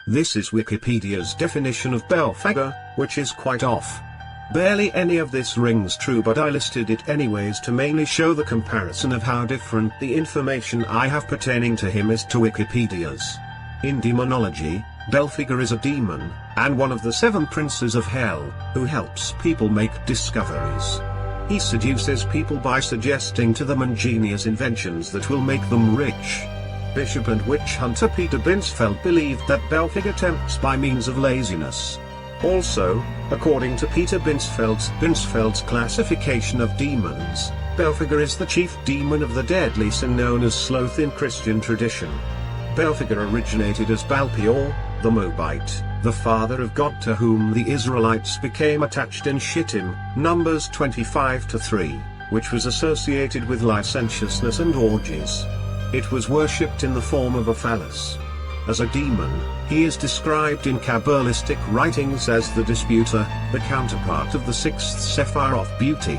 This is Wikipedia's definition of Belphagor, which is quite off. Barely any of this rings true, but I listed it anyways to mainly show the comparison of how different the information I have pertaining to him is to Wikipedia's. In demonology, Belphagor is a demon, and one of the 7 princes of hell, who helps people make discoveries. He seduces people by suggesting to them ingenious inventions that will make them rich. Bishop and witch hunter Peter Binsfeld believed that Belphagor tempts by means of laziness. Also, according to Peter Binsfeld's classification of demons, Belphagor is the chief demon of the deadly sin known as sloth in Christian tradition. Belphagor originated as Balpeor, the Moabite, the father of God to whom the Israelites became attached in Shittim, Numbers 25-3, which was associated with licentiousness and orgies. It was worshipped in the form of a phallus. As a demon, he is described in Kabbalistic writings as the disputer, the counterpart of the 6th Sephiroth beauty.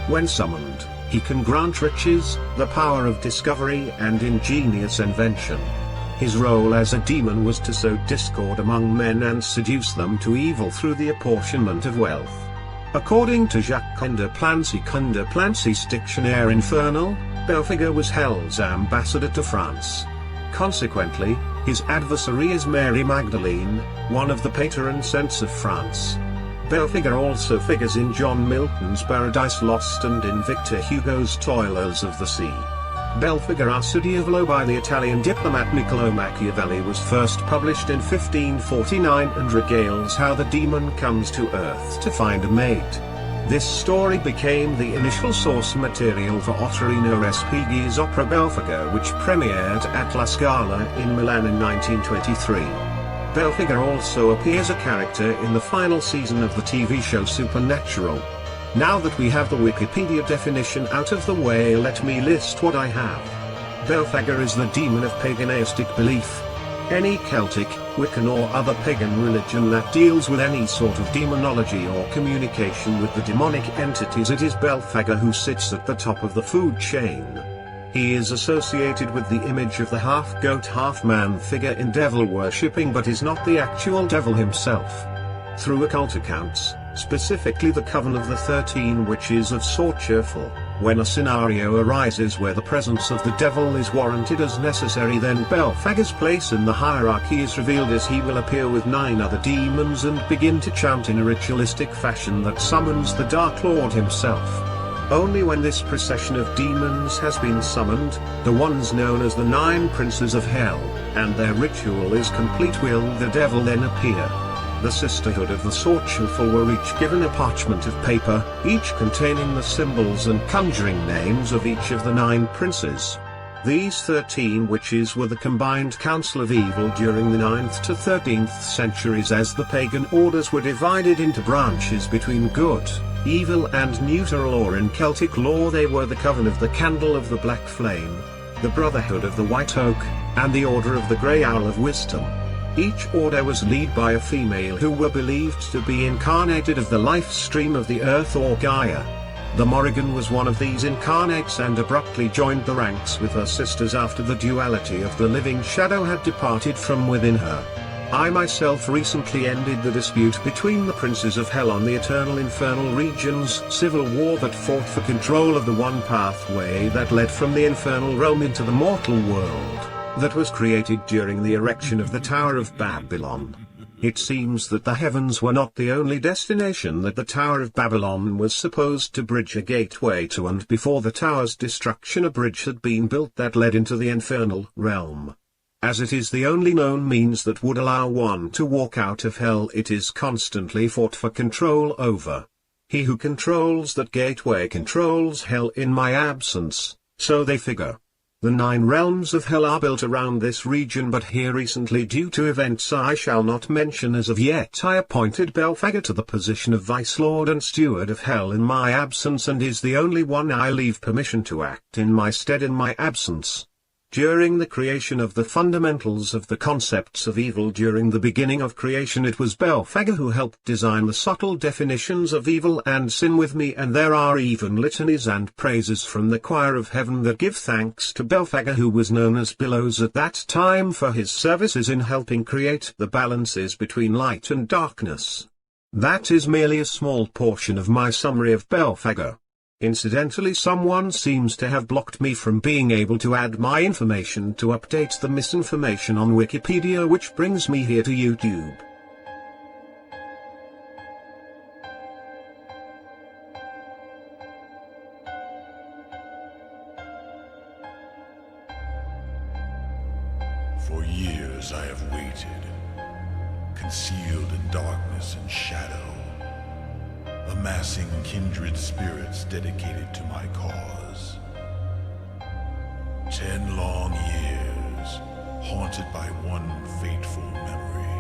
When summoned, he can grant riches, the power of discovery and ingenious invention. His role as a demon was to sow discord among men and seduce them to evil through the apportionment of wealth. According to Jacques Condorcet's Dictionnaire Infernal, Belphagor was Hell's ambassador to France. Consequently, his adversary is Mary Magdalene, one of the patron saints of France. Belphagor also figures in John Milton's Paradise Lost and in Victor Hugo's Toilers of the Sea. Belphagor Assediavolo by the Italian diplomat Niccolò Machiavelli was first published in 1549 and regales how the demon comes to Earth to find a mate. This story became the initial source material for Ottorino Respighi's opera Belphagor, which premiered at La Scala in Milan in 1923. Belphagor also appears a character in the final season of the TV show Supernatural. Now that we have the Wikipedia definition out of the way, let me list what I have. Belphagor is the demon of paganistic belief. Any Celtic, Wiccan or other pagan religion that deals with any sort of demonology or communication with the demonic entities, it is Belphagor who sits at the top of the food chain. He is associated with the image of the half-goat half-man figure in devil worshipping, but is not the actual devil himself. Through occult accounts, specifically the Coven of the 13 Witches of Sorcerful, when a scenario arises where the presence of the devil is warranted as necessary, then Belphagor's place in the hierarchy is revealed, as he will appear with 9 other demons and begin to chant in a ritualistic fashion that summons the Dark Lord himself. Only when this procession of demons has been summoned, the ones known as the 9 Princes of Hell, and their ritual is complete, will the devil then appear. The Sisterhood of the Sorcerful were each given a parchment of paper, each containing the symbols and conjuring names of each of the 9 princes. These 13 witches were the combined council of evil during the 9th to 13th centuries, as the pagan orders were divided into branches between good, evil and neutral, or in Celtic lore they were the Coven of the Candle of the Black Flame, the Brotherhood of the White Oak, and the Order of the Grey Owl of Wisdom. Each order was led by a female who were believed to be incarnated of the life stream of the earth or Gaia. The Morrigan was one of these incarnates and abruptly joined the ranks with her sisters after the duality of the living shadow had departed from within her. I myself recently ended the dispute between the Princes of Hell on the Eternal Infernal Regions civil war that fought for control of the one pathway that led from the infernal realm into the mortal world that was created during the erection of the Tower of Babylon. It seems that the heavens were not the only destination that the Tower of Babylon was supposed to bridge a gateway to, and before the tower's destruction a bridge had been built that led into the infernal realm. As it is the only known means that would allow one to walk out of hell, it is constantly fought for control over. He who controls that gateway controls hell in my absence, so they figure. The 9 realms of hell are built around this region, but here recently, due to events I shall not mention as of yet, I appointed Belphagor to the position of Vice Lord and Steward of Hell in my absence, and is the only one I leave permission to act in my stead in my absence. During the creation of the fundamentals of the concepts of evil during the beginning of creation, it was Belphagor who helped design the subtle definitions of evil and sin with me, and there are even litanies and praises from the choir of heaven that give thanks to Belphagor, who was known as Billows at that time, for his services in helping create the balances between light and darkness. That is merely a small portion of my summary of Belphagor. Incidentally, someone seems to have blocked me from being able to add my information to update the misinformation on Wikipedia, which brings me here to YouTube. For years I have waited, concealed in darkness and shadow, amassing kindred spirits dedicated to my cause. 10 long years, haunted by one fateful memory.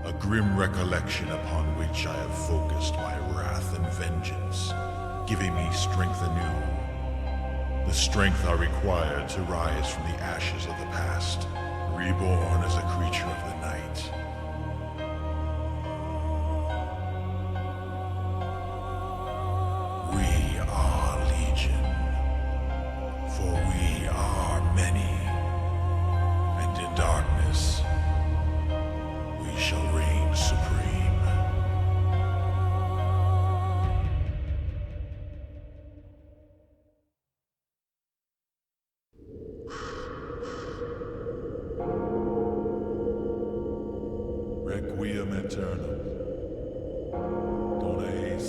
A grim recollection upon which I have focused my wrath and vengeance, giving me strength anew. The strength I required to rise from the ashes of the past, reborn as a creature of the night. We are legion, for we are many, and in darkness we shall reign supreme. Requiem aeternam, dona eis